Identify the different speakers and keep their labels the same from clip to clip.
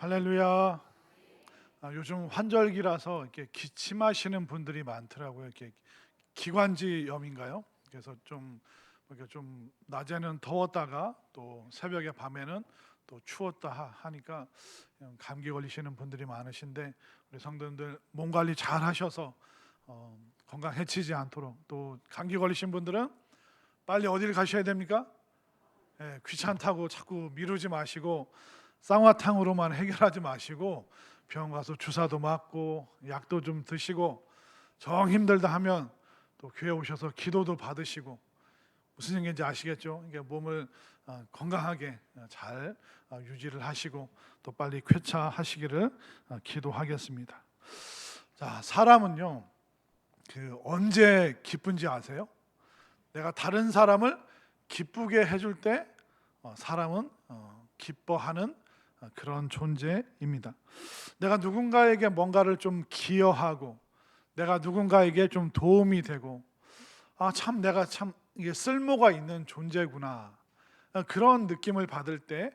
Speaker 1: 할렐루야. 요즘 환절기라서 이렇게 기침하시는 분들이 많더라고요. 이렇게 기관지염인가요? 그래서 좀 이렇게 좀 낮에는 더웠다가 또 새벽에 밤에는 또 추웠다 하니까 감기 걸리시는 분들이 많으신데, 우리 성도님들 몸 관리 잘 하셔서 건강 해치지 않도록, 또 감기 걸리신 분들은 빨리 어디를 가셔야 됩니까? 귀찮다고 자꾸 미루지 마시고 쌍화탕으로만 해결하지 마시고 병원 가서 주사도 맞고 약도 좀 드시고, 정 힘들다 하면 또 교회 오셔서 기도도 받으시고. 무슨 얘기인지 아시겠죠? 이게 몸을 건강하게 잘 유지를 하시고 또 빨리 쾌차하시기를 기도하겠습니다. 자, 사람은요, 언제 기쁜지 아세요? 내가 다른 사람을 기쁘게 해줄 때 사람은 기뻐하는 그런 존재입니다. 내가 누군가에게 뭔가를 좀 기여하고 내가 누군가에게 좀 도움이 되고, 참 내가 참 이게 쓸모가 있는 존재구나, 그런 느낌을 받을 때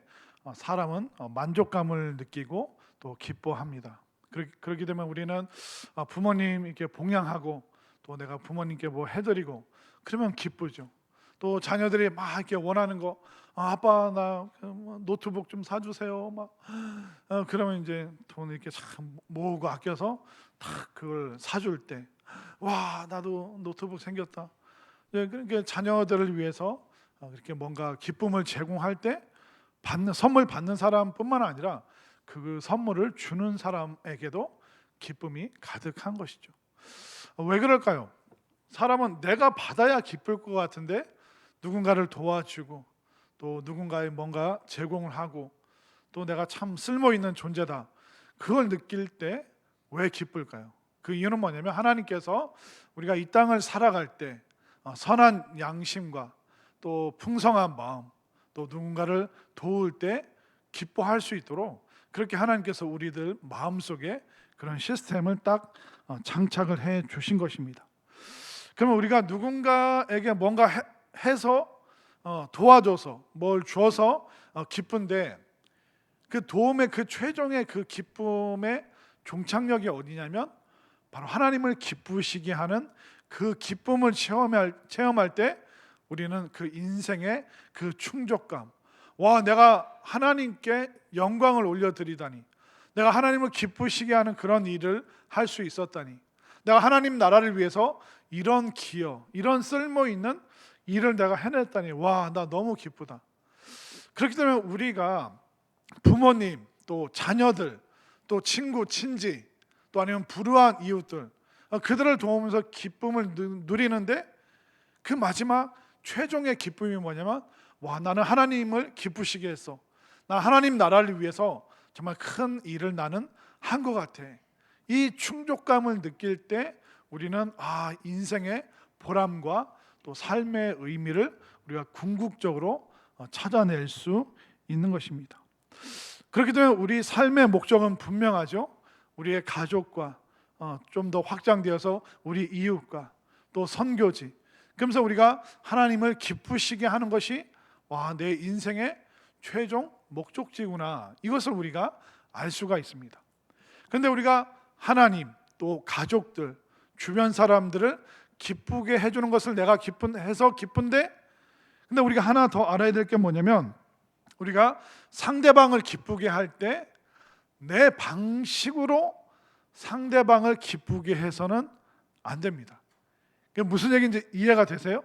Speaker 1: 사람은 만족감을 느끼고 또 기뻐합니다. 그렇게 되면 우리는 부모님 이렇게 봉양하고 또 내가 부모님께 뭐 해드리고 그러면 기쁘죠. 또 자녀들이 막 이렇게 원하는 거, 아빠 나 노트북 좀 사주세요. 막 그러면 이제 돈 이렇게 참 모으고 아껴서 딱 그걸 사줄 때, 와 나도 노트북 생겼다. 그러니까 자녀들을 위해서 그렇게 뭔가 기쁨을 제공할 때 선물 받는 사람뿐만 아니라 그 선물을 주는 사람에게도 기쁨이 가득한 것이죠. 왜 그럴까요? 사람은 내가 받아야 기쁠 것 같은데 누군가를 도와주고 또 누군가의 뭔가 제공을 하고 또 내가 참 쓸모 있는 존재다, 그걸 느낄 때 왜 기쁠까요? 그 이유는 뭐냐면 하나님께서 우리가 이 땅을 살아갈 때 선한 양심과 또 풍성한 마음, 또 누군가를 도울 때 기뻐할 수 있도록 그렇게 하나님께서 우리들 마음속에 그런 시스템을 딱 장착을 해 주신 것입니다. 그러면 우리가 누군가에게 뭔가 해서 도와줘서 뭘 줘서 기쁜데, 그 도움의 그 최종의 그 기쁨의 종착역이 어디냐면 바로 하나님을 기쁘시게 하는 그 기쁨을 체험할 때 우리는 그 인생의 그 충족감, 와 내가 하나님께 영광을 올려드리다니, 내가 하나님을 기쁘시게 하는 그런 일을 할 수 있었다니, 내가 하나님 나라를 위해서 이런 기여, 이런 쓸모 있는 일을 내가 해냈다니, 와 나 너무 기쁘다. 그렇기 때문에 우리가 부모님 또 자녀들 또 친구 친지 또 아니면 불우한 이웃들, 그들을 도우면서 기쁨을 누리는데 그 마지막 최종의 기쁨이 뭐냐면, 와 나는 하나님을 기쁘시게 했어, 나 하나님 나라를 위해서 정말 큰 일을 나는 한 것 같아. 이 충족감을 느낄 때 우리는 인생의 보람과 또 삶의 의미를 우리가 궁극적으로 찾아낼 수 있는 것입니다. 그렇기 때문에 우리 삶의 목적은 분명하죠. 우리의 가족과 좀 더 확장되어서 우리 이웃과 또 선교지, 그러면서 우리가 하나님을 기쁘시게 하는 것이 내 인생의 최종 목적지구나, 이것을 우리가 알 수가 있습니다. 그런데 우리가 하나님 또 가족들 주변 사람들을 기쁘게 해주는 것을 내가 해서 기쁜데, 근데 우리가 하나 더 알아야 될 게 뭐냐면, 우리가 상대방을 기쁘게 할 때 내 방식으로 상대방을 기쁘게 해서는 안 됩니다. 그게 무슨 얘기인지 이해가 되세요?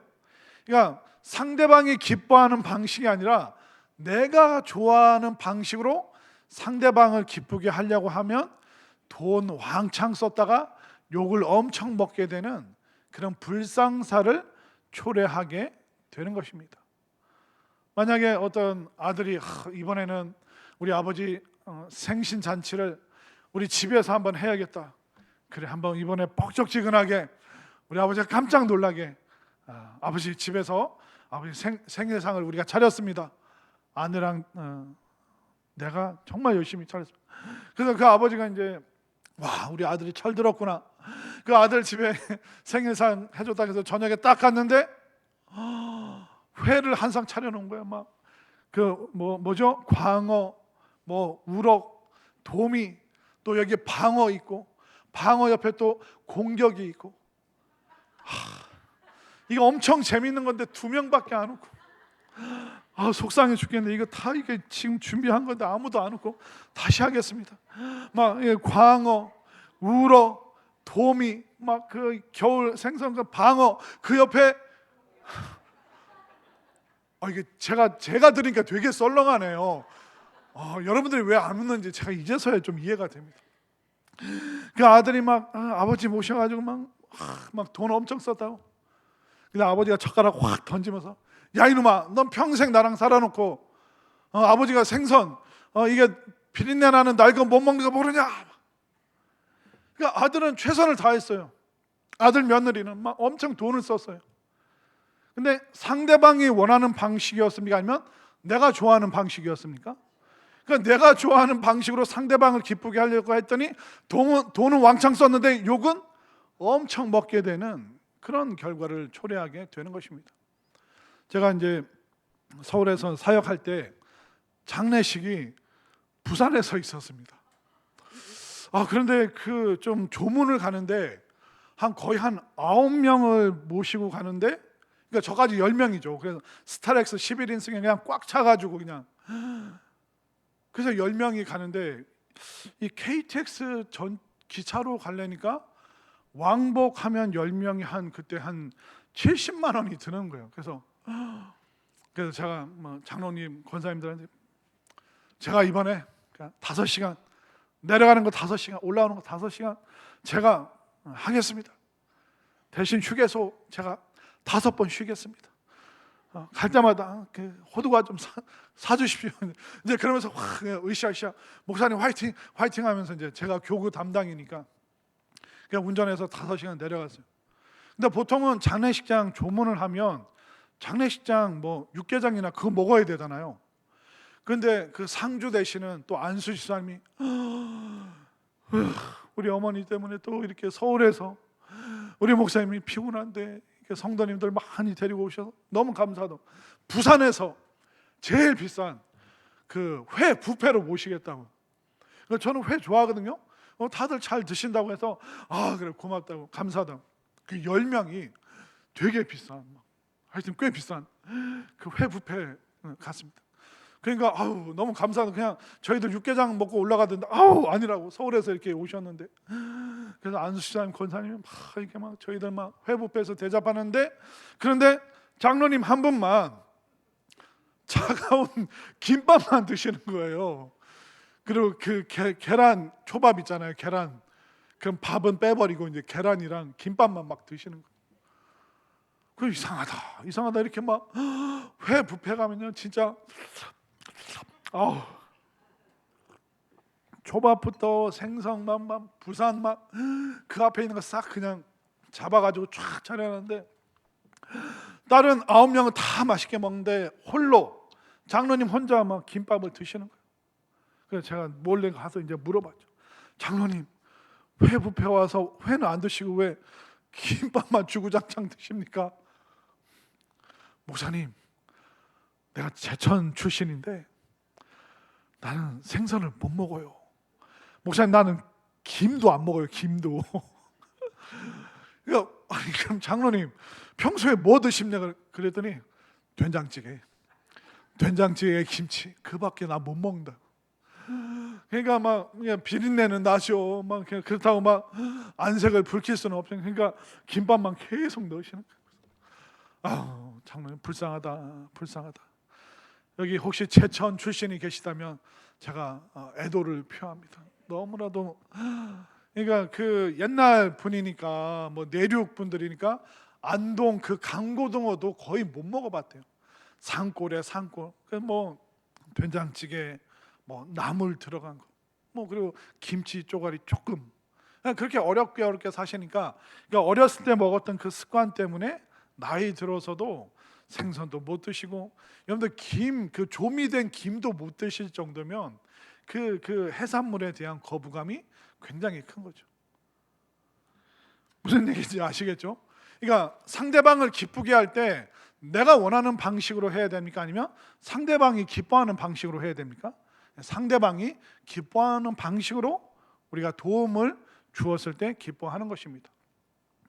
Speaker 1: 그러니까 상대방이 기뻐하는 방식이 아니라 내가 좋아하는 방식으로 상대방을 기쁘게 하려고 하면 돈 왕창 썼다가 욕을 엄청 먹게 되는 그런 불상사를 초래하게 되는 것입니다. 만약에 어떤 아들이 이번에는 우리 아버지 생신 잔치를 우리 집에서 한번 해야겠다, 그래 한번 이번에 뻑적지근하게 우리 아버지가 깜짝 놀라게, 아버지 집에서 아버지 생일상을 우리가 차렸습니다, 아내랑 내가 정말 열심히 차렸습니다. 그래서 그 아버지가 이제 우리 아들이 철들었구나, 그 아들 집에 생일상 해줬다 해서 저녁에 딱 갔는데 회를 한 상 차려놓은 거야. 막 뭐죠? 광어, 우럭, 도미, 또 여기 방어 있고, 방어 옆에 또 공격이 있고. 이거 엄청 재밌는 건데 2명밖에 안 오고, 속상해 죽겠네. 이거 다 이게 지금 준비한 건데 아무도 안 오고. 다시 하겠습니다. 막 광어, 우럭, 도미, 막 그 겨울 생선 방어, 그 옆에 이게 제가 들으니까 되게 썰렁하네요. 여러분들이 왜 안 웃는지 제가 이제서야 좀 이해가 됩니다. 그 아들이 막 아버지 모셔가지고 막 돈 엄청 썼다고. 근데 아버지가 젓가락 확 던지면서, 야 이놈아, 넌 평생 나랑 살아놓고 아버지가 생선 이게 비린내 나는 날 거 못 먹는 거 모르냐. 그러니까 아들은 최선을 다했어요. 아들 며느리는 막 엄청 돈을 썼어요. 근데 상대방이 원하는 방식이었습니까? 아니면 내가 좋아하는 방식이었습니까? 그러니까 내가 좋아하는 방식으로 상대방을 기쁘게 하려고 했더니 돈은 왕창 썼는데 욕은 엄청 먹게 되는 그런 결과를 초래하게 되는 것입니다. 제가 이제 서울에서 사역할 때 장례식이 부산에서 있었습니다. 그런데 그 좀 조문을 가는데 거의 한 9명을 모시고 가는데, 그러니까 저까지 10명이죠. 그래서 스타렉스 11인승에 그냥 꽉 차가지고 그냥, 그래서 10명이 가는데 이 KTX 전 기차로 가려니까 왕복하면 10명이 그때 한 70만 원이 드는 거예요. 그래서 제가 장로님, 권사님들한테 제가 이번에 5시간 내려가는 거 5시간, 올라오는 거 5시간 제가 하겠습니다. 대신 휴게소 제가 5번 쉬겠습니다. 갈 때마다 호두과 좀 사주십시오. 이제 그러면서 으쌰으쌰 목사님 화이팅 화이팅 하면서 이제 제가 교구 담당이니까 그냥 운전해서 5시간 내려갔어요. 근데 보통은 장례식장 조문을 하면 장례식장 육개장이나 그거 먹어야 되잖아요. 그런데 그 상주 되시는 또 안수 집사님이 우리 어머니 때문에 또 이렇게 서울에서 우리 목사님이 피곤한데 성도님들 많이 데리고 오셔서 너무 감사하다고, 부산에서 제일 비싼 그 회 뷔페로 모시겠다고. 저는 회 좋아하거든요. 다들 잘 드신다고 해서 그래 고맙다고, 감사하다고. 그 10명이 되게 비싼, 하여튼 꽤 비싼 그 회 뷔페 갔습니다. 그러니까 너무 감사하다. 그냥 저희들 육개장 먹고 올라가던데 아니라고, 서울에서 이렇게 오셨는데. 그래서 안수시장님, 권사님이 이렇게 저희들 회 뷔페에서 대접하는데, 그런데 장로님 한 분만 차가운 김밥만 드시는 거예요. 그리고 그 계란 초밥 있잖아요. 계란. 그럼 밥은 빼버리고 이제 계란이랑 김밥만 드시는 거예요. 그 이상하다 이렇게 회 뷔페 가면요 진짜 초밥부터 생선만 부산 그 앞에 있는 거 싹 그냥 잡아가지고 쫙 차려놨는데, 다른 9명은 다 맛있게 먹는데 홀로 장로님 혼자 김밥을 드시는 거예요. 그래서 제가 몰래 가서 이제 물어봤죠. 장로님, 회 뷔페 와서 회는 안 드시고 왜 김밥만 주구장창 드십니까? 목사님, 내가 제천 출신인데 나는 생선을 못 먹어요. 목사님, 나는 김도 안 먹어요. 김도. 그럼 장로님 평소에 뭐 드십니까? 그랬더니 된장찌개에 김치, 그밖에 나 못 먹는다. 그러니까 그냥 비린내는 나죠. 그냥 그렇다고 안색을 붉힐 수는 없어요. 그러니까 김밥만 계속 넣으시는 거예요. 장로님 불쌍하다. 여기 혹시 제천 출신이 계시다면 제가 애도를 표합니다. 너무나도. 그러니까 그 옛날 분이니까 내륙 분들이니까 안동 그 강고등어도 거의 못 먹어봤대요. 산골에 산골. 된장찌개, 나물 들어간 거, 그리고 김치 쪼가리 조금. 그렇게 어렵게 사시니까, 그러니까 어렸을 때 먹었던 그 습관 때문에 나이 들어서도 생선도 못 드시고, 여러분들 그 조미된 김도 못 드실 정도면 그 해산물에 대한 거부감이 굉장히 큰 거죠. 무슨 얘기인지 아시겠죠? 그러니까 상대방을 기쁘게 할 때 내가 원하는 방식으로 해야 됩니까? 아니면 상대방이 기뻐하는 방식으로 해야 됩니까? 상대방이 기뻐하는 방식으로 우리가 도움을 주었을 때 기뻐하는 것입니다.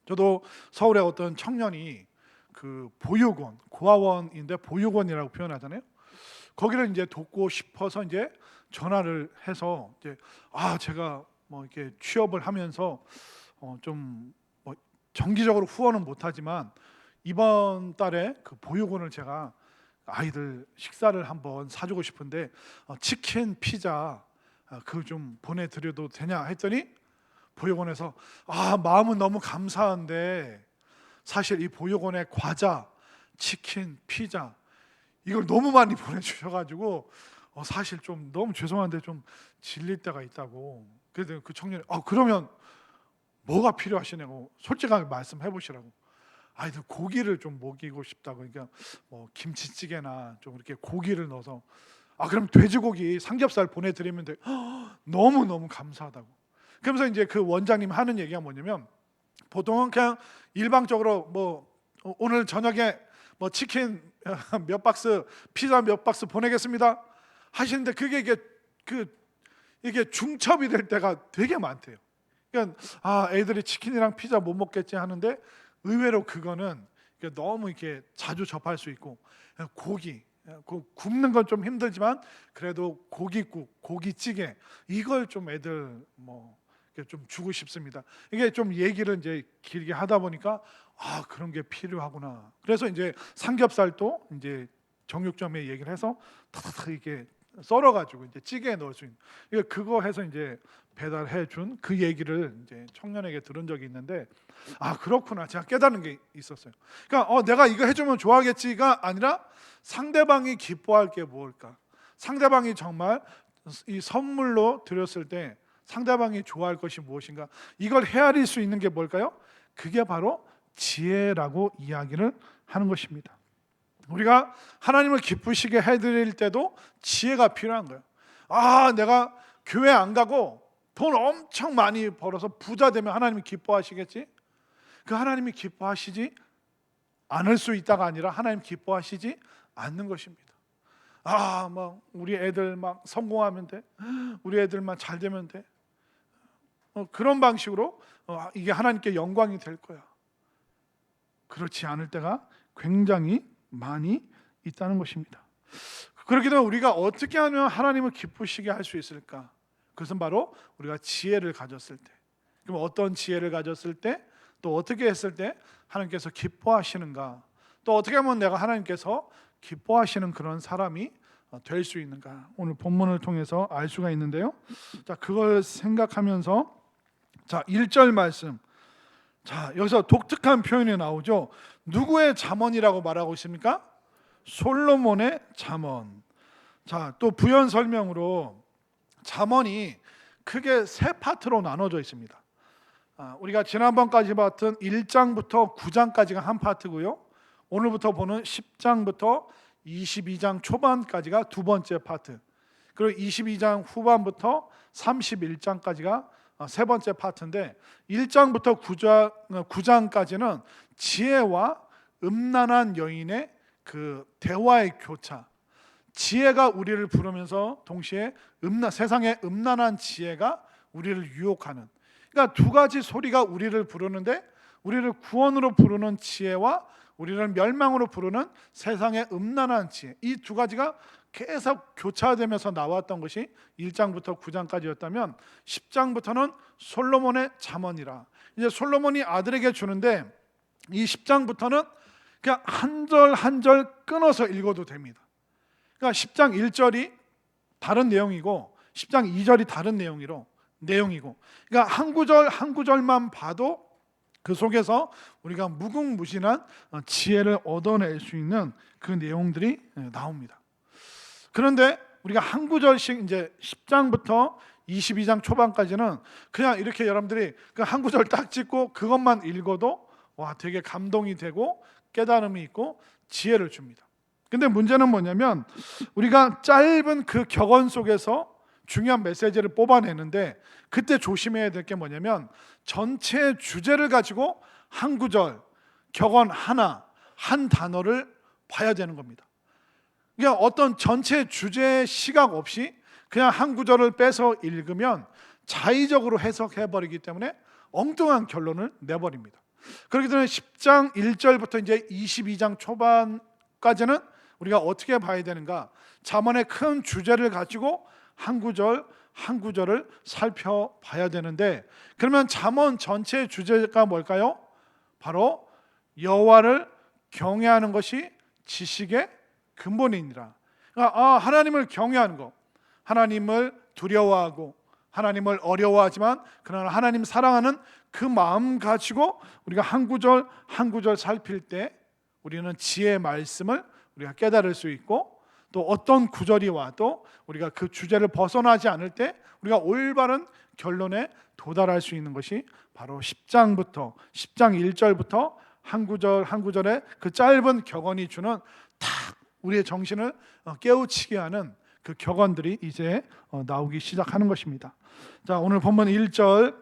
Speaker 1: 저도 서울의 어떤 청년이 그 보육원, 고아원인데 보육원이라고 표현하잖아요. 거기를 이제 돕고 싶어서 이제 전화를 해서 이제 제가 뭐 이렇게 취업을 하면서 좀 뭐 정기적으로 후원은 못하지만 이번 달에 그 보육원을 제가 아이들 식사를 한번 사주고 싶은데 치킨, 피자 그거 좀 보내드려도 되냐 했더니 보육원에서 마음은 너무 감사한데 사실 이 보육원에 과자, 치킨, 피자 이걸 너무 많이 보내주셔가지고 사실 좀 너무 죄송한데 좀 질릴 때가 있다고. 그래서 그 청년이 그러면 뭐가 필요하시냐고 솔직하게 말씀해 보시라고. 아이들 고기를 좀 먹이고 싶다고. 그러니까 뭐 김치찌개나 좀 이렇게 고기를 넣어서 그럼 돼지고기 삼겹살 보내드리면 돼. 너무 너무 감사하다고. 그러면서 이제 그 원장님 하는 얘기가 뭐냐면 보통은 그냥 일방적으로 뭐 오늘 저녁에 뭐 치킨 몇 박스, 피자 몇 박스 보내겠습니다 하시는데 그게 이게 중첩이 될 때가 되게 많대요. 그러니까 애들이 치킨이랑 피자 못 먹겠지 하는데 의외로 그거는 너무 이렇게 자주 접할 수 있고 고기 굽는 건 좀 힘들지만 그래도 고기국, 고기찌개 이걸 좀 애들 좀 주고 싶습니다. 이게 좀 얘기를 이제 길게 하다 보니까 그런 게 필요하구나. 그래서 이제 삼겹살도 이제 정육점에 얘기를 해서 타타타 이렇게 썰어가지고 이제 찌개에 넣을 수 있는 그거 해서 이제 배달해 준 그 얘기를 이제 청년에게 들은 적이 있는데 그렇구나 제가 깨달은 게 있었어요. 그러니까 내가 이거 해주면 좋아하겠지가 아니라 상대방이 기뻐할 게 뭘까? 상대방이 정말 이 선물로 드렸을 때 상대방이 좋아할 것이 무엇인가? 이걸 헤아릴 수 있는 게 뭘까요? 그게 바로 지혜라고 이야기를 하는 것입니다. 우리가 하나님을 기쁘시게 해드릴 때도 지혜가 필요한 거예요. 내가 교회 안 가고 돈 엄청 많이 벌어서 부자 되면 하나님이 기뻐하시겠지? 그 하나님이 기뻐하시지 않을 수 있다가 아니라 하나님 기뻐하시지 않는 것입니다. 막 우리 애들 막 성공하면 돼, 우리 애들만 잘 되면 돼, 그런 방식으로 이게 하나님께 영광이 될 거야. 그렇지 않을 때가 굉장히 많이 있다는 것입니다. 그렇기 때문에 우리가 어떻게 하면 하나님을 기쁘시게 할 수 있을까? 그것은 바로 우리가 지혜를 가졌을 때. 그럼 어떤 지혜를 가졌을 때, 또 어떻게 했을 때 하나님께서 기뻐하시는가? 또 어떻게 하면 내가 하나님께서 기뻐하시는 그런 사람이 될 수 있는가? 오늘 본문을 통해서 알 수가 있는데요. 자, 그걸 생각하면서 1절 말씀. 여기서 독특한 표현이 나오죠. 누구의 잠언이라고 말하고 있습니까? 솔로몬의 잠언. 또 부연 설명으로 잠언이 크게 세 파트로 나눠져 있습니다. 우리가 지난번까지 봤던 1장부터 9장까지가 한 파트고요. 오늘부터 보는 10장부터 22장 초반까지가 두 번째 파트. 그리고 22장 후반부터 31장까지가 세 번째 파트인데 1장부터 9장까지는 지혜와 음란한 여인의 그 대화의 교차. 지혜가 우리를 부르면서 동시에 세상의 음란한 지혜가 우리를 유혹하는. 그러니까 두 가지 소리가 우리를 부르는데 우리를 구원으로 부르는 지혜와 우리를 멸망으로 부르는 세상의 음란한 지혜. 이 두 가지가 계속 교차되면서 나왔던 것이 1장부터 9장까지였다면 10장부터는 솔로몬의 잠언이라. 이제 솔로몬이 아들에게 주는데 이 10장부터는 그냥 한 절 한 절 끊어서 읽어도 됩니다. 그러니까 10장 1절이 다른 내용이고 10장 2절이 다른 내용이고 그러니까 한 구절 한 구절만 봐도 그 속에서 우리가 무궁무진한 지혜를 얻어낼 수 있는 그 내용들이 나옵니다. 그런데 우리가 한 구절씩 이제 10장부터 22장 초반까지는 그냥 이렇게 여러분들이 그 한 구절 딱 찍고 그것만 읽어도 되게 감동이 되고 깨달음이 있고 지혜를 줍니다. 근데 문제는 뭐냐면 우리가 짧은 그 격언 속에서 중요한 메시지를 뽑아내는데 그때 조심해야 될 게 뭐냐면 전체 주제를 가지고 한 구절, 격언 하나, 한 단어를 봐야 되는 겁니다. 그러니까 어떤 전체 주제 시각 없이 그냥 한 구절을 빼서 읽으면 자의적으로 해석해버리기 때문에 엉뚱한 결론을 내버립니다. 그렇기 때문에 10장 1절부터 이제 22장 초반까지는 우리가 어떻게 봐야 되는가? 잠언의 큰 주제를 가지고 한 구절 한 구절을 살펴봐야 되는데, 그러면 잠언 전체의 주제가 뭘까요? 바로 여호와를 경외하는 것이 지식의 근본이니라. 그러니까 하나님을 경외하는 것, 하나님을 두려워하고 하나님을 어려워하지만 그러나 하나님 사랑하는 그 마음 가지고 우리가 한 구절 한 구절 살필 때 우리는 지혜의 말씀을 우리가 깨달을 수 있고, 또 어떤 구절이 와도 우리가 그 주제를 벗어나지 않을 때 우리가 올바른 결론에 도달할 수 있는 것이 바로 10장 1절부터 한 구절 한 구절의 그 짧은 격언이 주는 탁 우리의 정신을 깨우치게 하는 그 격언들이 이제 나오기 시작하는 것입니다. 자, 오늘 본문 1절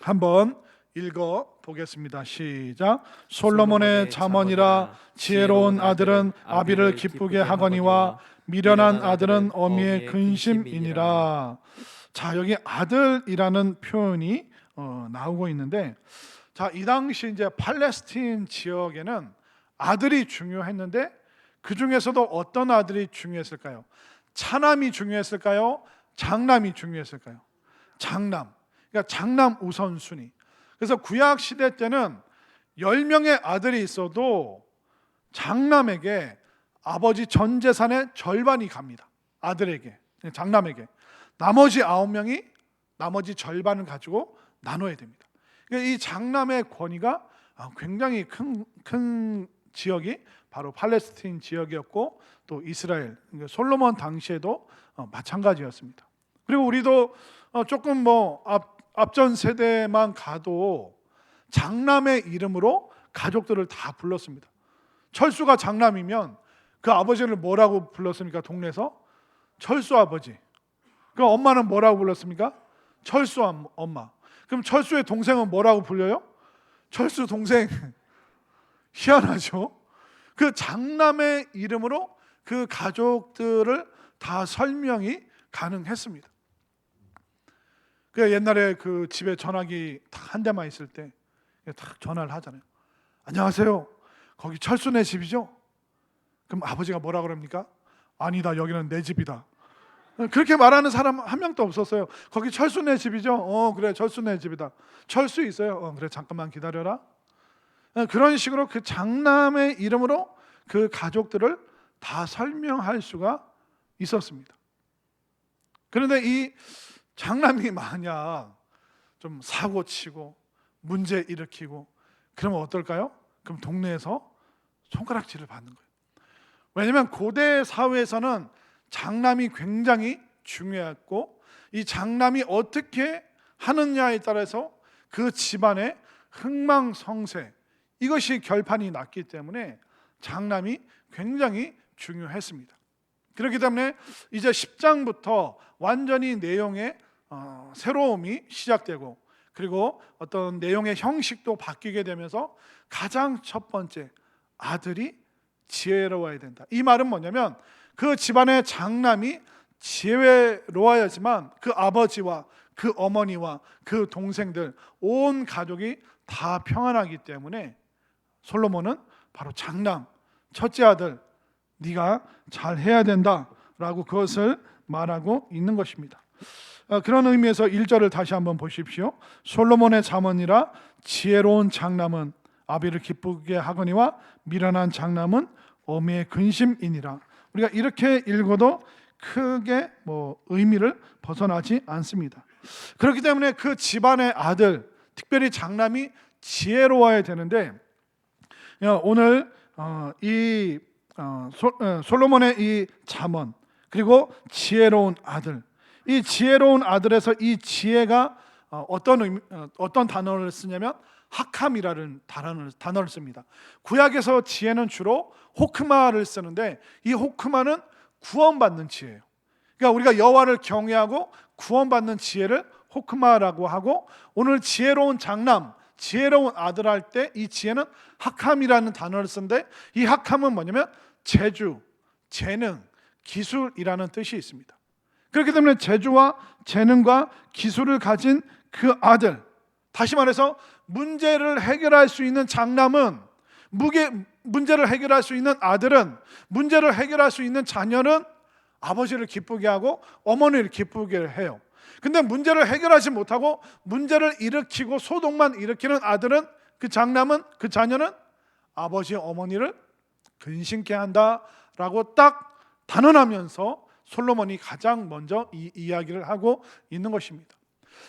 Speaker 1: 한번 읽어 보겠습니다. 시작. 솔로몬의 잠언이라. 지혜로운 아들은 아비를 기쁘게 하거니와 미련한 아들은 어미의 근심이니라. 자, 여기 아들이라는 표현이 나오고 있는데, 자, 이 당시 이제 팔레스틴 지역에는 아들이 중요했는데 그 중에서도 어떤 아들이 중요했을까요? 차남이 중요했을까요? 장남이 중요했을까요? 장남. 그러니까 장남 우선순위. 그래서 구약 시대 때는 10명의 아들이 있어도 장남에게 아버지 전 재산의 절반이 갑니다. 아들에게, 장남에게. 나머지 9명이 나머지 절반을 가지고 나눠야 됩니다. 그러니까 이 장남의 권위가 굉장히 큰 지역이 바로 팔레스틴 지역이었고, 또 이스라엘, 그러니까 솔로몬 당시에도 마찬가지였습니다. 그리고 우리도 조금 앞전 세대만 가도 장남의 이름으로 가족들을 다 불렀습니다. 철수가 장남이면 그 아버지를 뭐라고 불렀습니까? 동네에서 철수 아버지. 그 엄마는 뭐라고 불렀습니까? 철수 엄마. 그럼 철수의 동생은 뭐라고 불려요? 철수 동생. 희한하죠? 그 장남의 이름으로 그 가족들을 다 설명이 가능했습니다. 그 옛날에 그 집에 전화기 딱 한 대만 있을 때 딱 전화를 하잖아요. 안녕하세요. 거기 철수네 집이죠? 그럼 아버지가 뭐라 그럽니까? 아니다, 여기는 내 집이다. 그렇게 말하는 사람 한 명도 없었어요. 거기 철수네 집이죠? 그래, 철수네 집이다. 철수 있어요? 그래, 잠깐만 기다려라. 그런 식으로 그 장남의 이름으로 그 가족들을 다 설명할 수가 있었습니다. 그런데 이 장남이 만약 좀 사고치고 문제 일으키고 그러면 어떨까요? 그럼 동네에서 손가락질을 받는 거예요. 왜냐하면 고대 사회에서는 장남이 굉장히 중요했고, 이 장남이 어떻게 하느냐에 따라서 그 집안의 흥망성쇠, 이것이 결판이 났기 때문에 장남이 굉장히 중요했습니다. 그렇기 때문에 이제 10장부터 완전히 내용의 새로움이 시작되고, 그리고 어떤 내용의 형식도 바뀌게 되면서 가장 첫 번째, 아들이 지혜로워야 된다. 이 말은 뭐냐면 그 집안의 장남이 지혜로워야지만 그 아버지와 그 어머니와 그 동생들 온 가족이 다 평안하기 때문에 솔로몬은 바로 장남, 첫째 아들, 네가 잘해야 된다라고 그것을 말하고 있는 것입니다. 그런 의미에서 1절을 다시 한번 보십시오. 솔로몬의 잠언이라. 지혜로운 장남은 아비를 기쁘게 하거니와 미련한 장남은 어미의 근심이니라. 우리가 이렇게 읽어도 크게 의미를 벗어나지 않습니다. 그렇기 때문에 그 집안의 아들, 특별히 장남이 지혜로워야 되는데, 오늘 이 솔로몬의 이 잠언, 그리고 지혜로운 아들, 이 지혜로운 아들에서 이 지혜가 어떤 단어를 쓰냐면 하캄이라는 단어를 씁니다. 구약에서 지혜는 주로 호크마를 쓰는데, 이 호크마는 구원받는 지혜예요. 그러니까 우리가 여호와를 경외하고 구원받는 지혜를 호크마라고 하고, 오늘 지혜로운 장남, 지혜로운 아들 할 때 이 지혜는 하캄이라는 단어를 쓰는데, 이 하캄은 뭐냐면 재주, 재능, 기술이라는 뜻이 있습니다. 그렇기 때문에 재주와 재능과 기술을 가진 그 아들, 다시 말해서 문제를 해결할 수 있는 장남은, 문제를 해결할 수 있는 아들은, 문제를 해결할 수 있는 자녀는 아버지를 기쁘게 하고 어머니를 기쁘게 해요. 근데 문제를 해결하지 못하고 문제를 일으키고 소동만 일으키는 아들은, 그 장남은, 그 자녀는 아버지 어머니를 근심케 한다라고 딱 단언하면서 솔로몬이 가장 먼저 이 이야기를 하고 있는 것입니다.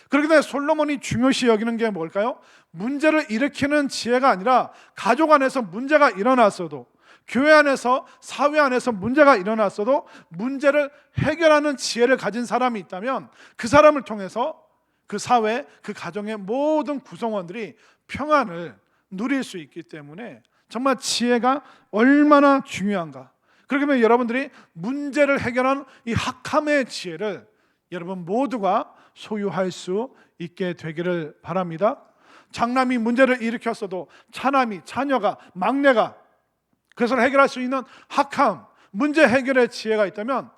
Speaker 1: 그렇기 때문에 솔로몬이 중요시 여기는 게 뭘까요? 문제를 일으키는 지혜가 아니라 가족 안에서 문제가 일어났어도, 교회 안에서, 사회 안에서 문제가 일어났어도 문제를 해결하는 지혜를 가진 사람이 있다면 그 사람을 통해서 그 사회, 그 가정의 모든 구성원들이 평안을 누릴 수 있기 때문에 정말 지혜가 얼마나 중요한가. 그렇기 때문에 여러분들이 문제를 해결하는 이 학함의 지혜를 여러분 모두가 소유할 수 있게 되기를 바랍니다. 장남이 문제를 일으켰어도 차남이, 자녀가, 막내가 그것을 해결할 수 있는 학함, 문제 해결의 지혜가 있다면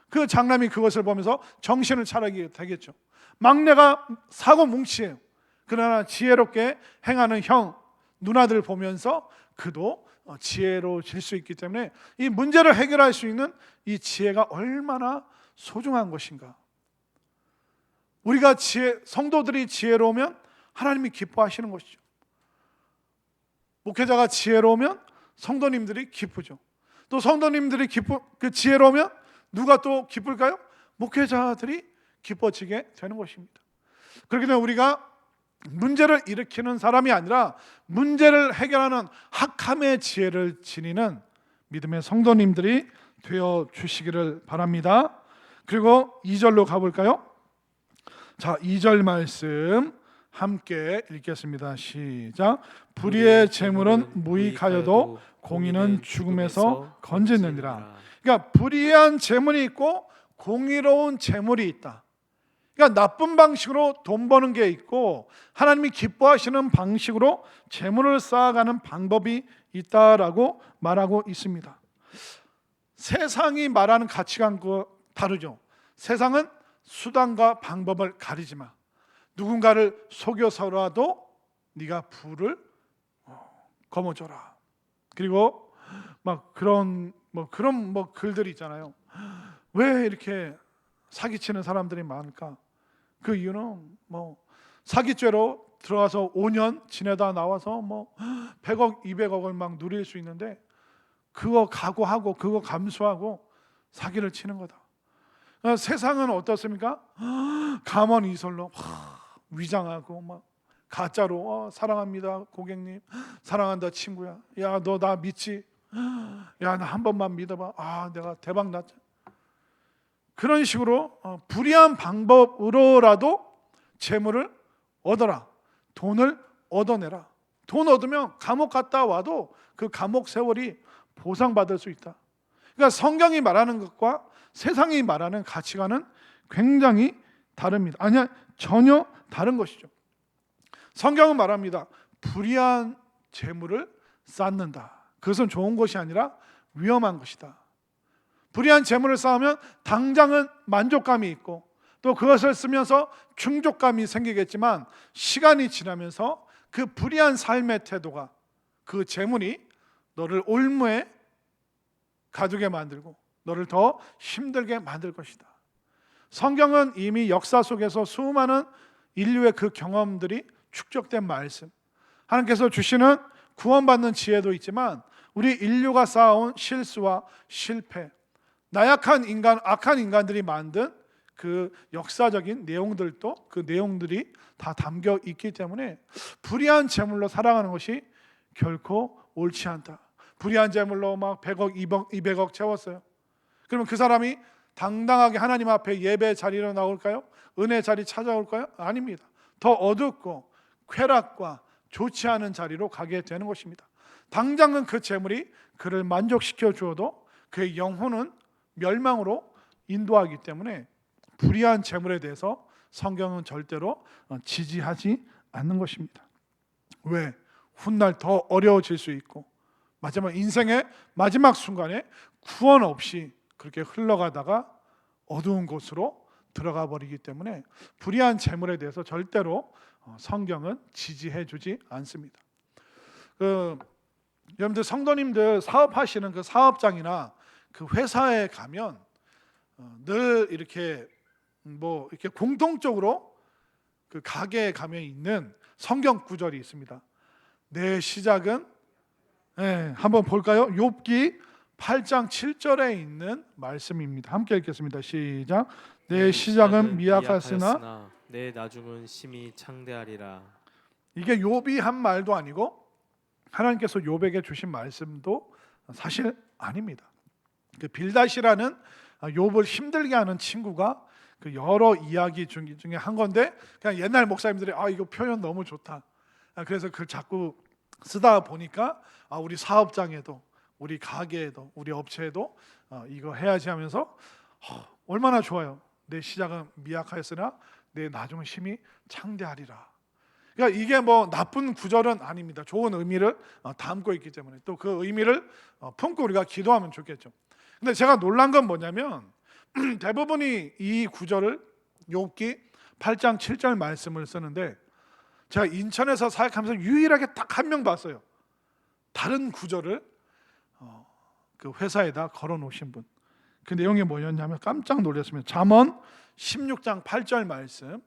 Speaker 1: 그 장남이 그것을 보면서 정신을 차리게 되겠죠. 막내가 사고뭉치해요. 그러나 지혜롭게 행하는 형, 누나들 보면서 그도 지혜로워질 수 있기 때문에 이 문제를 해결할 수 있는 이 지혜가 얼마나 소중한 것인가. 우리가 성도들이 지혜로우면 하나님이 기뻐하시는 것이죠. 목회자가 지혜로우면 성도님들이 기쁘죠. 또 성도님들이 지혜로우면 누가 또 기쁠까요? 목회자들이 기뻐지게 되는 것입니다. 그렇기 때문에 우리가 문제를 일으키는 사람이 아니라 문제를 해결하는 학함의 지혜를 지니는 믿음의 성도님들이 되어 주시기를 바랍니다. 그리고 2절로 가볼까요? 자, 2절 말씀 함께 읽겠습니다. 시작. 불의의 재물은 무익하여도 공의는 죽음에서 건지느니라. 그러니까 불의한 재물이 있고 공의로운 재물이 있다. 그러니까 나쁜 방식으로 돈 버는 게 있고 하나님이 기뻐하시는 방식으로 재물을 쌓아가는 방법이 있다라고 말하고 있습니다. 세상이 말하는 가치관과 다르죠. 세상은 수단과 방법을 가리지 마. 누군가를 속여서라도 네가 부를 거머줘라. 그리고 막 그런 글들이 있잖아요. 왜 이렇게 사기치는 사람들이 많을까? 그 이유는 사기죄로 들어가서 5년 지내다 나와서 100억, 200억을 막 누릴 수 있는데 그거 각오하고 그거 감수하고 사기를 치는 거다. 세상은 어떻습니까? 가만이설로 위장하고 막 가짜로 사랑합니다 고객님, 사랑한다 친구야, 야 너 나 믿지? 야 나 한 번만 믿어봐, 내가 대박 났지. 그런 식으로 불의한 방법으로라도 재물을 얻어라, 돈을 얻어내라. 돈 얻으면 감옥 갔다 와도 그 감옥 세월이 보상받을 수 있다. 그러니까 성경이 말하는 것과 세상이 말하는 가치관은 굉장히 다릅니다. 아니야, 전혀 다른 것이죠. 성경은 말합니다. 불의한 재물을 쌓는다. 그것은 좋은 것이 아니라 위험한 것이다. 불의한 재물을 쌓으면 당장은 만족감이 있고 또 그것을 쓰면서 충족감이 생기겠지만 시간이 지나면서 그 불의한 삶의 태도가, 그 재물이 너를 올무에 가두게 만들고 너를 더 힘들게 만들 것이다. 성경은 이미 역사 속에서 수많은 인류의 그 경험들이 축적된 말씀, 하나님께서 주시는 구원받는 지혜도 있지만 우리 인류가 쌓아온 실수와 실패, 나약한 인간, 악한 인간들이 만든 그 역사적인 내용들도, 그 내용들이 다 담겨 있기 때문에 불의한 재물로 살아가는 것이 결코 옳지 않다. 불의한 재물로 막 100억, 200억 채웠어요. 그러면 그 사람이 당당하게 하나님 앞에 예배 자리로 나올까요? 은혜 자리 찾아올까요? 아닙니다. 더 어둡고 쾌락과 좋지 않은 자리로 가게 되는 것입니다. 당장은 그 재물이 그를 만족시켜 주어도 그의 영혼은 멸망으로 인도하기 때문에 불의한 재물에 대해서 성경은 절대로 지지하지 않는 것입니다. 왜? 훗날 더 어려워질 수 있고 마지막 인생의 마지막 순간에 구원 없이 그렇게 흘러가다가 어두운 곳으로 들어가 버리기 때문에 불의한 재물에 대해서 절대로 성경은 지지해 주지 않습니다. 여러분들 성도님들 사업하시는 그 사업장이나 그 회사에 가면 늘 이렇게 이렇게 공통적으로 그 가게에 가면 있는 성경 구절이 있습니다. 내 시작은 한번 볼까요? 욥기 8장 7절에 있는 말씀입니다. 함께 읽겠습니다. 시작. 내 시작은 미약하였으나
Speaker 2: 내 나중은 심히 창대하리라.
Speaker 1: 이게 욥이 한 말도 아니고 하나님께서 욥에게 주신 말씀도 사실 아닙니다. 그 빌닷이라는 욥을 힘들게 하는 친구가 그 여러 이야기 중에 한 건데, 그냥 옛날 목사님들이 이거 표현 너무 좋다. 그래서 그걸 자꾸 쓰다 보니까 우리 사업장에도, 우리 가게에도, 우리 업체에도 이거 해야지 하면서 얼마나 좋아요. 내 시작은 미약하였으나 내 나중은 심히 창대하리라. 그러니까 이게 나쁜 구절은 아닙니다. 좋은 의미를 담고 있기 때문에 또 그 의미를 품고 우리가 기도하면 좋겠죠. 근데 제가 놀란 건 뭐냐면 대부분이 이 구절을 욥기 8장 7절 말씀을 쓰는데, 제가 인천에서 사역하면서 유일하게 딱 한 명 봤어요. 다른 구절을 그 회사에다 걸어 놓으신 분. 그 내용이 뭐였냐면 깜짝 놀랐습니다. 잠언 16장 8절 말씀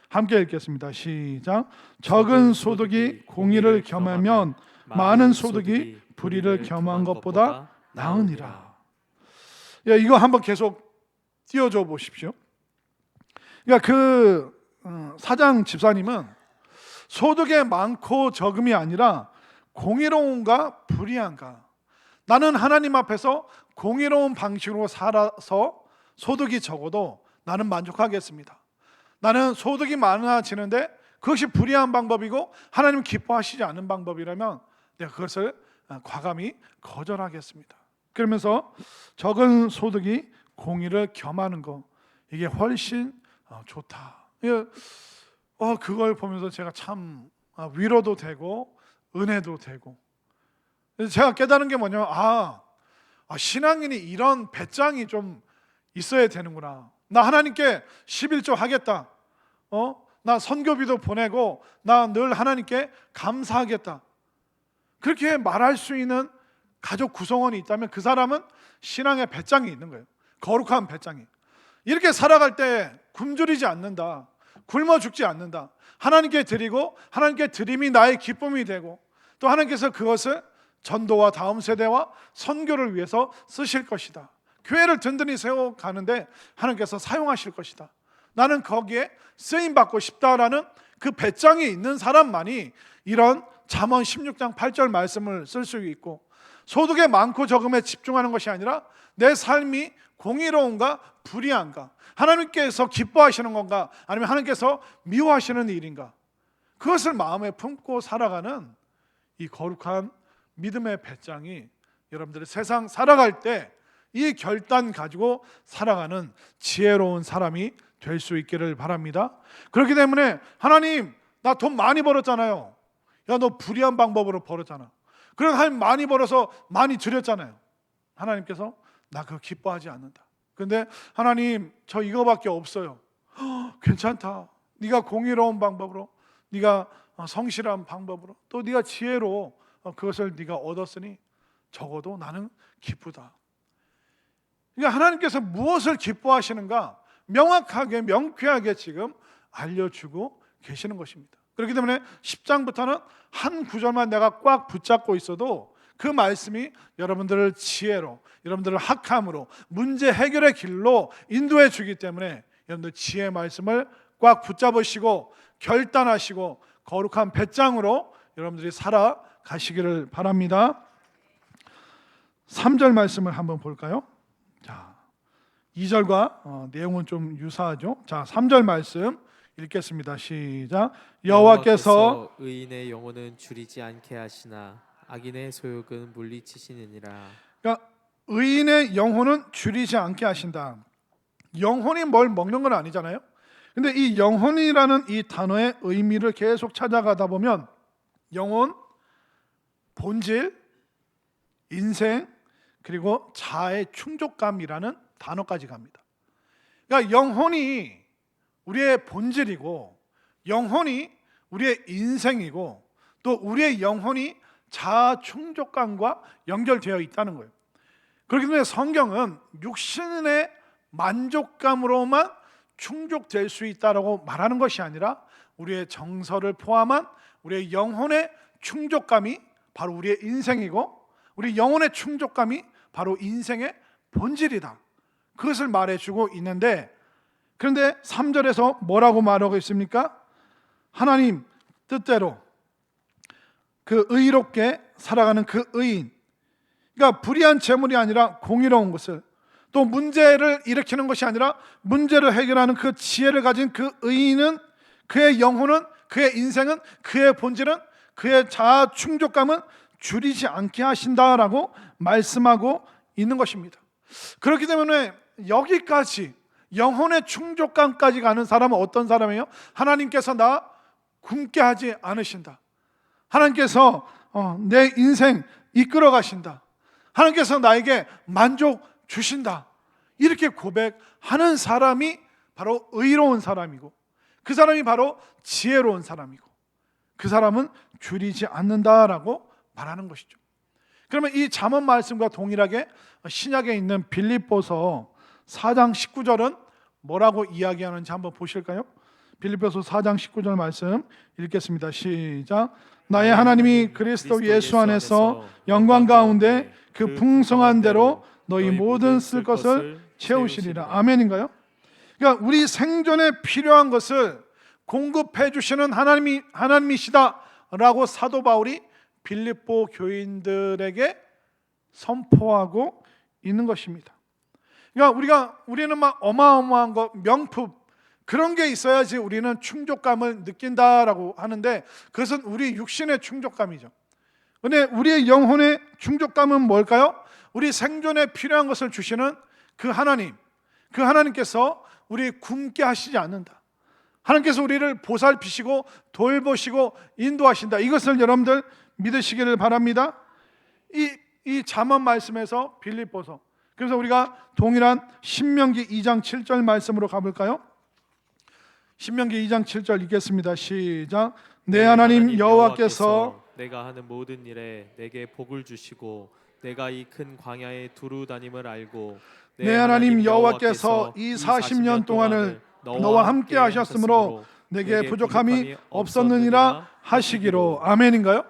Speaker 1: 함께 읽겠습니다. 시작. 적은 소득이 공의를 겸하면 많은 소득이 불의를 겸한 것보다 나으니라. 이거 한번 계속 띄워줘 보십시오. 그러니까 그 사장 집사님은 소득의 많고 적음이 아니라 공의로운가 불의한가. 나는 하나님 앞에서 공의로운 방식으로 살아서 소득이 적어도 나는 만족하겠습니다. 나는 소득이 많아지는데 그것이 불의한 방법이고 하나님 기뻐하시지 않는 방법이라면 내가 그것을 과감히 거절하겠습니다. 그러면서 적은 소득이 공의를 겸하는 거, 이게 훨씬 좋다. 그걸 보면서 제가 참 위로도 되고 은혜도 되고, 제가 깨달은 게 뭐냐면 신앙인이 이런 배짱이 좀 있어야 되는구나. 나 하나님께 11조 하겠다. 나 선교비도 보내고 나 늘 하나님께 감사하겠다. 그렇게 말할 수 있는 가족 구성원이 있다면 그 사람은 신앙의 배짱이 있는 거예요. 거룩한 배짱이. 이렇게 살아갈 때 굶주리지 않는다. 굶어 죽지 않는다. 하나님께 드리고 하나님께 드림이 나의 기쁨이 되고 또 하나님께서 그것을 전도와 다음 세대와 선교를 위해서 쓰실 것이다. 교회를 든든히 세워가는데 하나님께서 사용하실 것이다. 나는 거기에 쓰임받고 싶다라는 그 배짱이 있는 사람만이 이런 잠언 16장 8절 말씀을 쓸 수 있고, 소득의 많고 적음에 집중하는 것이 아니라 내 삶이 공의로운가 불의한가, 하나님께서 기뻐하시는 건가 아니면 하나님께서 미워하시는 일인가, 그것을 마음에 품고 살아가는 이 거룩한 믿음의 배짱이 여러분들이 세상 살아갈 때 이 결단 가지고 살아가는 지혜로운 사람이 될 수 있기를 바랍니다. 그렇기 때문에 하나님, 나 돈 많이 벌었잖아요. 야, 너 불의한 방법으로 벌었잖아. 그래서 하나님 많이 벌어서 많이 드렸잖아요. 하나님께서 나 그거 기뻐하지 않는다. 근데 하나님, 저 이거밖에 없어요. 괜찮다. 네가 공의로운 방법으로, 네가 성실한 방법으로, 또 네가 지혜로 그것을 네가 얻었으니 적어도 나는 기쁘다. 그러니까 하나님께서 무엇을 기뻐하시는가 명확하게 명쾌하게 지금 알려주고 계시는 것입니다. 그렇기 때문에 10장부터는 한 구절만 내가 꽉 붙잡고 있어도 그 말씀이 여러분들을 지혜로, 여러분들을 학함으로, 문제 해결의 길로 인도해 주기 때문에 여러분들 지혜의 말씀을 꽉 붙잡으시고 결단하시고 거룩한 배짱으로 여러분들이 살아가시기를 바랍니다. 3절 말씀을 한번 볼까요? 자, 2절과 내용은 좀 유사하죠. 자, 3절 말씀 읽겠습니다. 시작. 여호와께서
Speaker 2: 의인의 영혼은 줄이지 않게 하시나 악인의 소욕은 물리치시느니라.
Speaker 1: 그러니까 의인의 영혼은 줄이지 않게 하신다. 영혼이 뭘 먹는 건 아니잖아요. 근데 이 영혼이라는 이 단어의 의미를 계속 찾아가다 보면 영혼, 본질, 인생, 그리고 자아의 충족감이라는 단어까지 갑니다. 그러니까 영혼이 우리의 본질이고, 영혼이 우리의 인생이고, 또 우리의 영혼이 자아 충족감과 연결되어 있다는 거예요. 그렇기 때문에 성경은 육신의 만족감으로만 충족될 수 있다라고 말하는 것이 아니라 우리의 정서를 포함한 우리의 영혼의 충족감이 바로 우리의 인생이고, 우리 영혼의 충족감이 바로 인생의 본질이다, 그것을 말해주고 있는데, 그런데 3절에서 뭐라고 말하고 있습니까? 하나님 뜻대로 그 의롭게 살아가는 그 의인, 그러니까 불의한 재물이 아니라 공의로운 것을, 또 문제를 일으키는 것이 아니라 문제를 해결하는 그 지혜를 가진 그 의인은, 그의 영혼은, 그의 인생은, 그의 본질은, 그의 자아 충족감은 줄이지 않게 하신다라고 말씀하고 있는 것입니다. 그렇기 때문에 여기까지 영혼의 충족감까지 가는 사람은 어떤 사람이에요? 하나님께서 나 굶게 하지 않으신다, 하나님께서 내 인생 이끌어 가신다, 하나님께서 나에게 만족 주신다, 이렇게 고백하는 사람이 바로 의로운 사람이고, 그 사람이 바로 지혜로운 사람이고, 그 사람은 줄이지 않는다라고 말하는 것이죠. 그러면 이 잠언 말씀과 동일하게 신약에 있는 빌립보서 4장 19절은 뭐라고 이야기하는지 한번 보실까요? 빌립보서 4장 19절 말씀 읽겠습니다. 시작. 나의 하나님이 그리스도 예수 안에서 영광 가운데 그 풍성한 대로 너희 모든 쓸 것을 채우시리라. 아멘인가요? 그러니까 우리 생존에 필요한 것을 공급해 주시는 하나님이시다라고 사도 바울이 빌립보 교인들에게 선포하고 있는 것입니다. 그러니까 우리는 막 어마어마한 것, 명품, 그런 게 있어야지 우리는 충족감을 느낀다라고 하는데, 그것은 우리 육신의 충족감이죠. 그런데 우리의 영혼의 충족감은 뭘까요? 우리 생존에 필요한 것을 주시는 그 하나님, 그 하나님께서 우리 굶게 하시지 않는다, 하나님께서 우리를 보살피시고 돌보시고 인도하신다, 이것을 여러분들 믿으시기를 바랍니다. 이 잠언 말씀에서 빌립보서, 그래서 우리가 동일한 신명기 2장 7절 말씀으로 가볼까요? 신명기 2장 7절 읽겠습니다. 시작. 내 하나님 여호와께서
Speaker 2: 내가 하는 모든 일에 내게 복을 주시고 내가 이 큰 광야에 두루 다님을 알고
Speaker 1: 내 하나님 여호와께서 이 40년 동안을 너와 함께 하셨으므로 내게 부족함이 없었느니라 하시기로. 아멘인가요?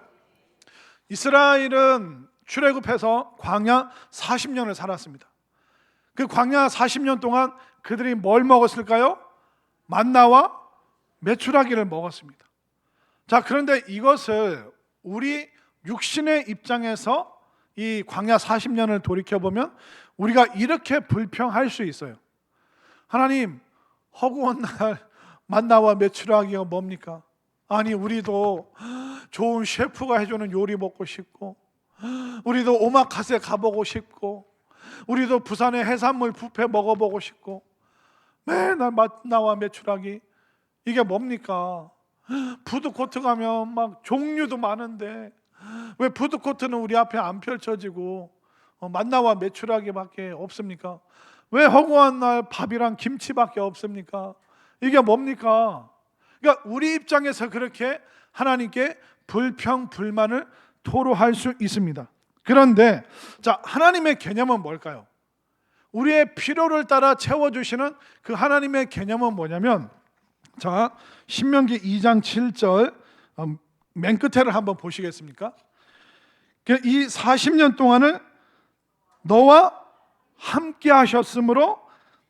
Speaker 1: 이스라엘은 출애굽해서 광야 40년을 살았습니다. 그 광야 40년 동안 그들이 뭘 먹었을까요? 만나와 메추라기를 먹었습니다. 자, 그런데 이것을 우리 육신의 입장에서 이 광야 40년을 돌이켜보면 우리가 이렇게 불평할 수 있어요. 하나님, 허구한 날 만나와 메추라기가 뭡니까? 아니, 우리도 좋은 셰프가 해주는 요리 먹고 싶고, 우리도 오마카세 가보고 싶고, 우리도 부산의 해산물 뷔페 먹어보고 싶고, 맨날 만나와 메추라기, 이게 뭡니까? 푸드코트 가면 막 종류도 많은데 왜 푸드코트는 우리 앞에 안 펼쳐지고 만나와 메추라기밖에 없습니까? 왜 허구한 날 밥이랑 김치밖에 없습니까? 이게 뭡니까? 그러니까 우리 입장에서 그렇게 하나님께 불평 불만을 토로할 수 있습니다. 그런데 자, 하나님의 개념은 뭘까요? 우리의 필요를 따라 채워주시는 그 하나님의 개념은 뭐냐면, 자, 신명기 2장 7절 맨 끝에를 한번 보시겠습니까? 이 40년 동안을 너와 함께 하셨으므로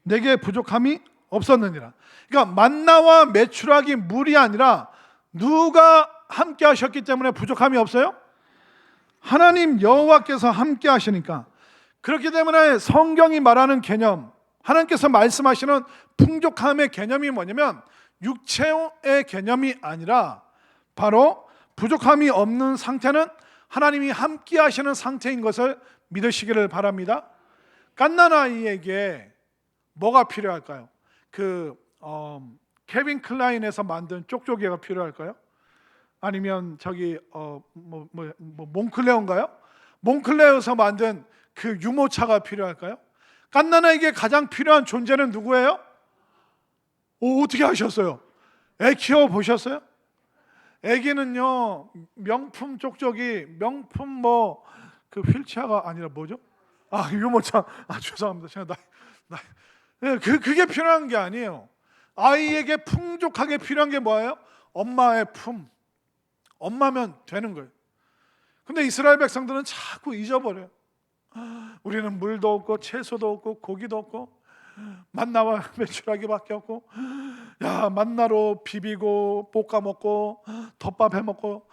Speaker 1: 내게 부족함이 없었느니라. 그러니까 만나와 메추라기 물이 아니라 누가 함께 하셨기 때문에 부족함이 없어요? 하나님 여호와께서 함께 하시니까. 그렇기 때문에 성경이 말하는 개념, 하나님께서 말씀하시는 풍족함의 개념이 뭐냐면 육체의 개념이 아니라 바로 부족함이 없는 상태는 하나님이 함께 하시는 상태인 것을 믿으시기를 바랍니다. 갓난아이에게 뭐가 필요할까요? 케빈 클라인에서 만든 쪽쪽이가 필요할까요? 아니면 몽클레어인가요? 몽클레어에서 만든 그 유모차가 필요할까요? 갓난아이에게 가장 필요한 존재는 누구예요? 어떻게 하셨어요? 애 키워 보셨어요? 애기는요 명품 쪽쪽이 명품 뭐 그 휠체어가 아니라 뭐죠? 유모차. 죄송합니다. 제가 그게 필요한 게 아니에요. 아이에게 풍족하게 필요한 게 뭐예요? 엄마의 품. 엄마면 되는 거예요. 근데 이스라엘 백성들은 자꾸 잊어버려요. 우리는 물도 없고 채소도 없고 고기도 없고 만나와 메추라기밖에 없고, 만나로 비비고 볶아 먹고 덮밥 해 먹고,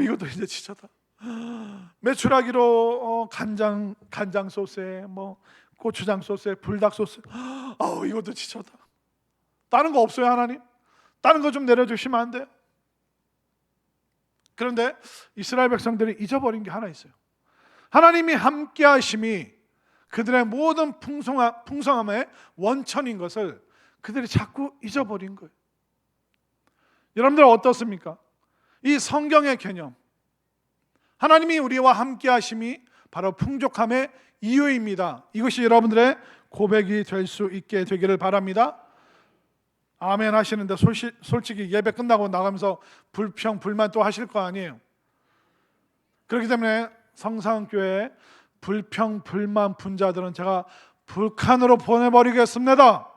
Speaker 1: 이것도 이제 지쳤다. 메추라기로 간장 소스에 뭐 고추장 소스에 불닭 소스, 이것도 지쳤다. 다른 거 없어요 하나님? 다른 거 좀 내려주시면 안 돼요? 그런데 이스라엘 백성들이 잊어버린 게 하나 있어요. 하나님이 함께 하심이 그들의 모든 풍성함의 원천인 것을 그들이 자꾸 잊어버린 거예요. 여러분들 어떻습니까? 이 성경의 개념, 하나님이 우리와 함께 하심이 바로 풍족함의 이유입니다. 이것이 여러분들의 고백이 될 수 있게 되기를 바랍니다. 아멘 하시는데 솔직히 예배 끝나고 나가면서 불평 불만 또 하실 거 아니에요. 그렇기 때문에 성상교회 불평 불만 분자들은 제가 북한으로 보내버리겠습니다.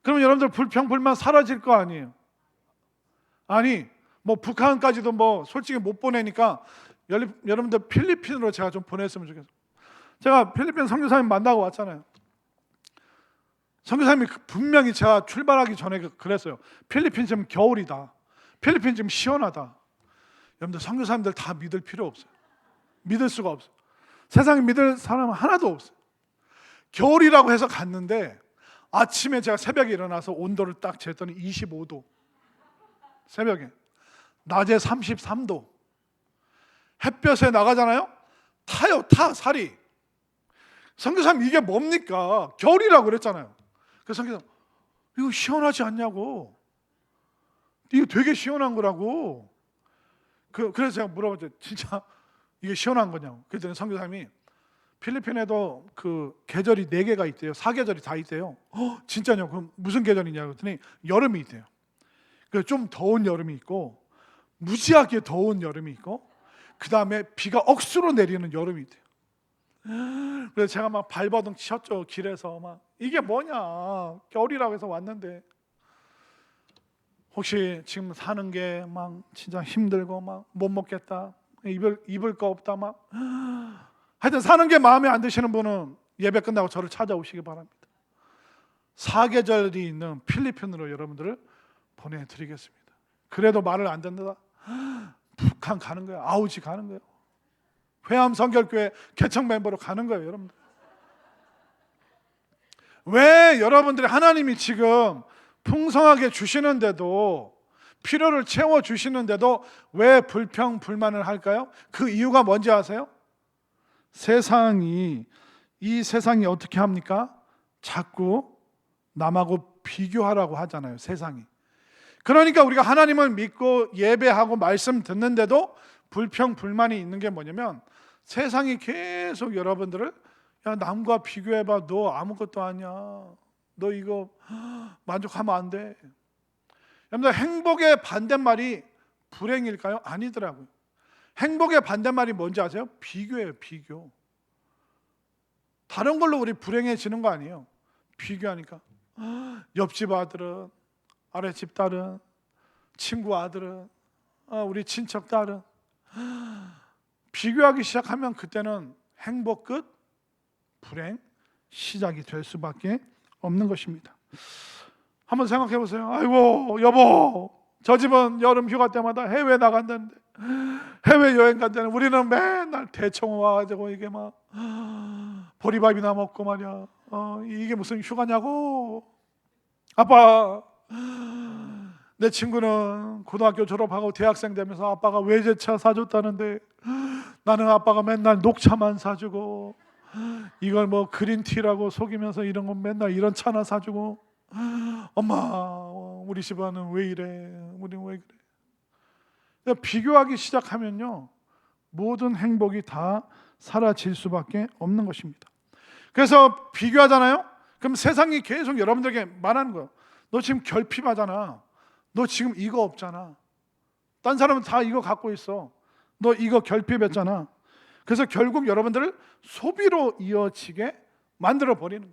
Speaker 1: 그럼 여러분들 불평 불만 사라질 거 아니에요. 아니 뭐 북한까지도 뭐 솔직히 못 보내니까 여러분들 필리핀으로 제가 좀 보냈으면 좋겠어요. 제가 필리핀 선교사님 만나고 왔잖아요. 선교사님이 분명히 제가 출발하기 전에 그랬어요. 필리핀 지금 겨울이다. 필리핀 지금 시원하다. 여러분들 선교사님들 다 믿을 필요 없어요. 믿을 수가 없어요. 세상에 믿을 사람은 하나도 없어요. 겨울이라고 해서 갔는데 아침에 제가 새벽에 일어나서 온도를 딱 쟀더니 25도, 새벽에 낮에 33도. 햇볕에 나가잖아요. 타 살이. 선교사님 이게 뭡니까? 겨울이라고 그랬잖아요. 그래서 선교사님 이거 시원하지 않냐고. 이거 되게 시원한 거라고. 그래서 제가 물어봤죠. 진짜 이게 시원한 거냐고. 그랬더니 선교사님이 필리핀에도 그 계절이 4개가 있대요. 4계절이 다 있대요. 진짜요? 그럼 무슨 계절이냐고 했더니 여름이 있대요. 그래서 좀 더운 여름이 있고 무지하게 더운 여름이 있고 그 다음에 비가 억수로 내리는 여름이 있대요. 그래서 제가 막 발버둥 쳤죠. 길에서 막 이게 뭐냐, 겨울이라고 해서 왔는데 혹시 지금 사는 게 막 진짜 힘들고 막 못 먹겠다, 입을 거 없다, 막 하여튼 사는 게 마음에 안 드시는 분은 예배 끝나고 저를 찾아오시기 바랍니다. 4계절이 있는 필리핀으로 여러분들을 보내드리겠습니다. 그래도 말을 안 듣는다? 북한 가는 거예요. 아우지 가는 거예요. 회암 성결교회 개척 멤버로 가는 거예요. 여러분들 왜 여러분들이 하나님이 지금 풍성하게 주시는데도, 필요를 채워주시는데도 왜 불평 불만을 할까요? 그 이유가 뭔지 아세요? 이 세상이 어떻게 합니까? 자꾸 남하고 비교하라고 하잖아요. 세상이. 그러니까 우리가 하나님을 믿고 예배하고 말씀 듣는데도 불평 불만이 있는 게 뭐냐면, 세상이 계속 여러분들을 야 남과 비교해봐, 너 아무것도 아니야, 너 이거 만족하면 안 돼. 여러분들 행복의 반대말이 불행일까요? 아니더라고요. 행복의 반대말이 뭔지 아세요? 비교예요. 비교. 다른 걸로 우리 불행해지는 거 아니에요. 비교하니까 옆집 아들은, 아랫집 딸은, 친구 아들은, 우리 친척 딸은, 비교하기 시작하면 그때는 행복 끝, 불행 시작이 될 수밖에 없는 것입니다. 한번 생각해 보세요. 아이고 여보, 저 집은 여름 휴가 때마다 해외 나간다는데, 해외 여행 간다는, 우리는 맨날 대청 와가지고 이게 막 보리밥이나 먹고 말이야. 이게 무슨 휴가냐고. 아빠, 내 친구는 고등학교 졸업하고 대학생 되면서 아빠가 외제차 사줬다는데 나는 아빠가 맨날 녹차만 사주고, 이걸 뭐 그린티라고 속이면서 이런 거 맨날 이런 차나 사주고, 엄마 우리 집안은 왜 이래, 우리는 왜 그래. 비교하기 시작하면요 모든 행복이 다 사라질 수밖에 없는 것입니다. 그래서 비교하잖아요. 그럼 세상이 계속 여러분들에게 말하는 거예요. 너 지금 결핍하잖아. 너 지금 이거 없잖아. 딴 사람은 다 이거 갖고 있어. 너 이거 결핍했잖아. 그래서 결국 여러분들을 소비로 이어지게 만들어 버리는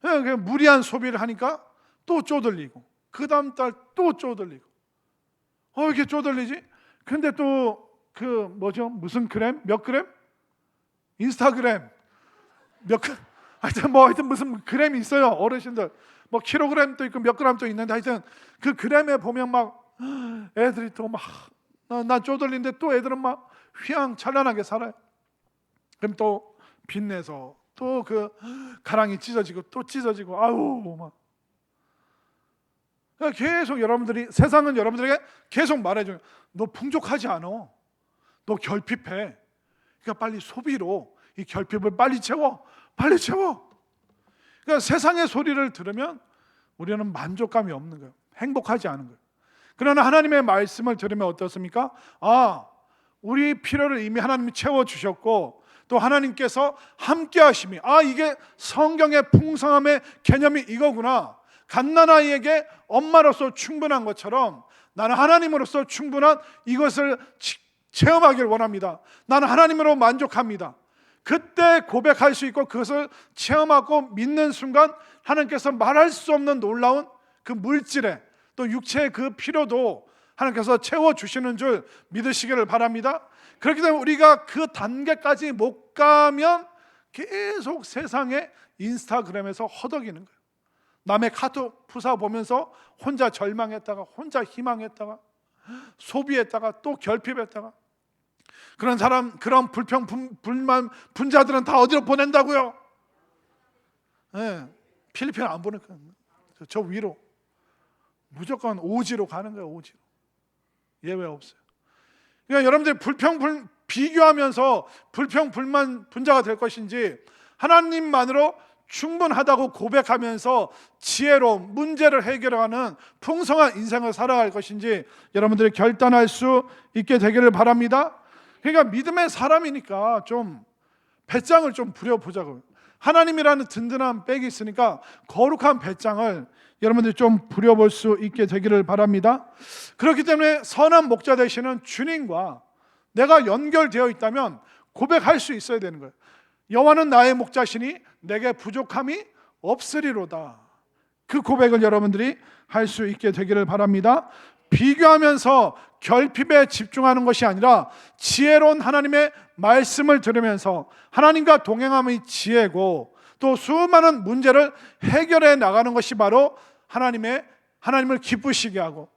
Speaker 1: 거예요. 그냥 무리한 소비를 하니까 또 쪼들리고, 그 다음 달 또 쪼들리고. 이렇게 쪼들리지? 근데 또 그 뭐죠? 무슨 그램? 몇 그램? 인스타그램 하여튼 무슨 그램이 있어요. 어르신들 뭐 킬로그램도 있고 몇 그램도 있는데, 하여튼 그 그램에 보면 막 애들이 또 막 난 쪼들린데 또 애들은 막 휘황찬란하게 살아요. 그럼 또 빚내서 또 그 가랑이 찢어지고 또 찢어지고, 아우 막 계속 여러분들이, 세상은 여러분들에게 계속 말해줘요. 너 풍족하지 않아. 너 결핍해. 그러니까 빨리 소비로 이 결핍을 빨리 채워. 그러니까 세상의 소리를 들으면 우리는 만족감이 없는 거예요. 행복하지 않은 거예요. 그러나 하나님의 말씀을 들으면 어떻습니까? 우리 필요를 이미 하나님이 채워주셨고, 또 하나님께서 함께 하심이, 이게 성경의 풍성함의 개념이 이거구나. 갓난아이에게 엄마로서 충분한 것처럼 나는 하나님으로서 충분한 이것을 체험하길 원합니다. 나는 하나님으로 만족합니다. 그때 고백할 수 있고 그것을 체험하고 믿는 순간 하나님께서 말할 수 없는 놀라운 그 물질에, 또 육체의 그 필요도 하나님께서 채워주시는 줄 믿으시기를 바랍니다. 그렇기 때문에 우리가 그 단계까지 못 가면 계속 세상의 인스타그램에서 허덕이는 거예요. 남의 카톡 프사 보면서 혼자 절망했다가, 혼자 희망했다가, 소비했다가, 또 결핍했다가. 그런 사람, 그런 불평, 불만, 분자들은 다 어디로 보낸다고요? 필리핀 안 보낼 거예요. 저 위로 무조건 오지로 가는 거예요. 오지로. 예외 없어요. 그러니까 여러분들이 비교하면서 불평, 불만, 분자가 될 것인지, 하나님만으로 충분하다고 고백하면서 지혜로 문제를 해결하는 풍성한 인생을 살아갈 것인지 여러분들이 결단할 수 있게 되기를 바랍니다. 그러니까 믿음의 사람이니까 좀 배짱을 좀 부려보자고요. 하나님이라는 든든한 백이 있으니까 거룩한 배짱을 여러분들이 좀 부려볼 수 있게 되기를 바랍니다. 그렇기 때문에 선한 목자 되시는 주님과 내가 연결되어 있다면 고백할 수 있어야 되는 거예요. 여호와는 나의 목자시니 내게 부족함이 없으리로다. 그 고백을 여러분들이 할 수 있게 되기를 바랍니다. 비교하면서 결핍에 집중하는 것이 아니라 지혜로운 하나님의 말씀을 들으면서 하나님과 동행함이 지혜고, 또 수많은 문제를 해결해 나가는 것이 바로 하나님을 기쁘시게 하고,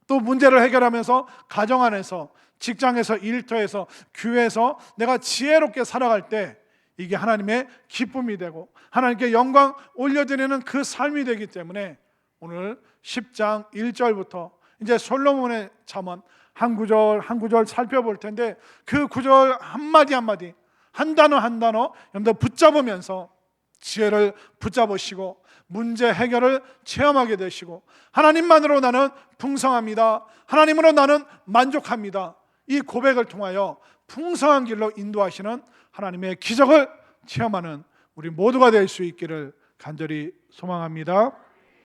Speaker 1: 또 문제를 해결하면서 가정 안에서, 직장에서, 일터에서, 교회에서 내가 지혜롭게 살아갈 때 이게 하나님의 기쁨이 되고 하나님께 영광 올려드리는 그 삶이 되기 때문에 오늘 10장 1절부터 이제 솔로몬의 잠언 한 구절 한 구절 살펴볼 텐데, 그 구절 한마디 한마디, 한 단어 한 단어 여러분들 붙잡으면서 지혜를 붙잡으시고 문제 해결을 체험하게 되시고, 하나님만으로 나는 풍성합니다, 하나님으로 나는 만족합니다, 이 고백을 통하여 풍성한 길로 인도하시는 하나님의 기적을 체험하는 우리 모두가 될 수 있기를 간절히 소망합니다.